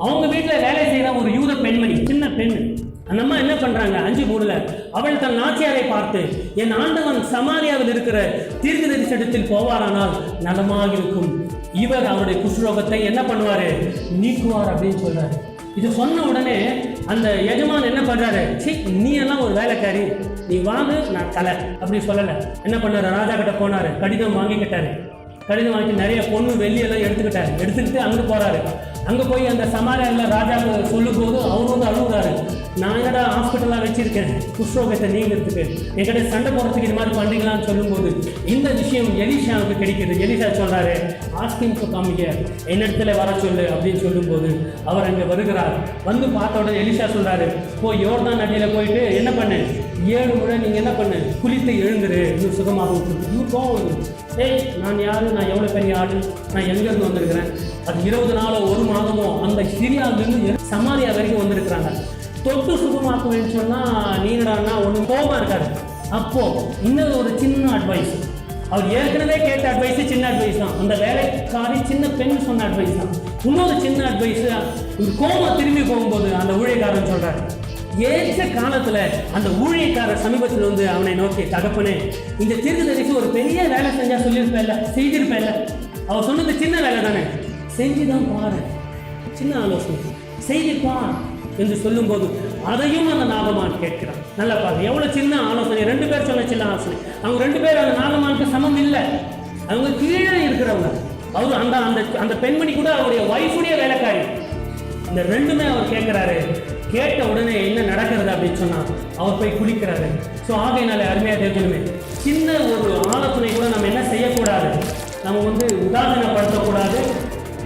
அவங்க வீட்டில் வேலை செய்கிற ஒரு யூத பெண்மணி, சின்ன பெண். அந்த அம்மா என்ன பண்ணுறாங்க, 5:3 அவள் தன் நாச்சியாரை பார்த்து, என் ஆண்டவன் சமாரியாவில் இருக்கிற தீர்க்கதரிசனத்தில் போவாரானால் நலமாக இருக்கும், இவர் அவருடைய குஷ்ரோகத்தை என்ன பண்ணுவார், நீக்குவார் அப்படின்னு சொல்றாரு. இது சொன்ன உடனே அந்த எஜமான் என்ன பண்ணுறாரு, நீ எல்லாம் ஒரு வேலைக்காரி, நீ வாங்க நான் தலை அப்படி சொல்லலை. என்ன பண்ணார், ராஜா கிட்ட போனார், கடிதம் வாங்கிக்கிட்டாரு. கடிதம் வாங்கி நிறைய பொண்ணு வெள்ளியெல்லாம் எடுத்துக்கிட்டு அங்கே போகிறாரு. அங்கே போய் அந்த சமாரியாவில் ராஜாவுக்கு சொல்லும்போது அவர் வந்து அழுகுறாரு, நான் என்னடா ஹாஸ்பிட்டலாக வச்சுருக்கேன் குஷ்ரோகத்தை நீங்கிறதுக்கு, என்கிட்ட சண்டை போடுறதுக்கு இது மாதிரி பண்ணுறீங்களான்னு சொல்லும்போது இந்த விஷயம் எலிஷாவுக்கு கிடைக்கிது. எலிஷா சொல்கிறாரு, ஆஸ்கிங் டு கம் ஹியர், என்னிடத்துல வர சொல்லு அப்படின்னு சொல்லும்போது அவர் அங்கே வருகிறார். வந்து பார்த்த உடனே எலிஷா சொல்கிறாரு, போய் யோர்தான் நதியில் போயிட்டு என்ன பண்ணு, 7 முறை நீங்கள் என்ன பண்ணு, குளித்து எழுந்துரு, இன்னும் சுகமாக இவரு கோவம், நான் யாரு, நான் எவ்வளோ பெரிய ஆடு, நான் எங்கேருந்து வந்திருக்கிறேன். அது 20 நாளோ 1 மாதமோ அந்த சிரியாவிலிருந்து சமாரியா வரைக்கும் வந்திருக்கிறாங்க. தொட்டு சுகமாக்குவேன்னு சொன்னால் நீங்கடான்னா ஒன்றும் கோபமாக இருக்காரு. அப்போது இன்னொரு ஒரு சின்ன அட்வைஸ், அவர் ஏற்கனவே கேட்ட அட்வைஸு சின்ன அட்வைஸ் தான், அந்த வேலைக்காரி சின்ன பெண் சொன்ன அட்வைஸ் தான். இன்னொரு சின்ன அட்வைஸு, கோபம் திரும்பி போகும்போது அந்த ஊழியக்காரன் சொல்கிறார், ஏற்ற காலத்தில் அந்த ஊழியக்காரர் சமீபத்தில் வந்து அவனை நோக்கி, தகப்பனே இந்த தீர்க்கதரிசி ஒரு பெரிய வேலை செஞ்சால் சொல்லியிருப்பேன்ல, செஞ்சிருப்பேன்ல, அவர் சொன்னது சின்ன வேலை தானே, செஞ்சுதான் பாரு, சின்ன ஆலோசனை செய்திருப்பான் என்று சொல்லும்போது அதையும் அந்த நாகமான் கேட்கிறான். நல்லா பாரு, எவ்வளோ சின்ன ஆலோசனை, 2 பேர் சொன்ன சின்ன ஆலோசனை. அவங்க 2 பேர் அந்த நாகமானுக்கு சமம் இல்லை, அவங்க கீழே இருக்கிறவங்க. அவர் அந்த அந்த அந்த பெண்மணி கூட அவருடைய ஒய்ஃபுடைய வேலைக்காரி. இந்த 2மே அவர் கேட்குறாரு. கேட்ட உடனே என்ன நடக்கிறது அப்படின்னு சொன்னால் அவர் போய் குளிக்கிறாரு. ஸோ ஆகையினால அருமையாக தெரிஞ்சணுமே, சின்ன ஒரு ஆலோசனை கூட நம்ம என்ன செய்யக்கூடாது, நம்ம வந்து உதாசீனப்படுத்தக்கூடாது.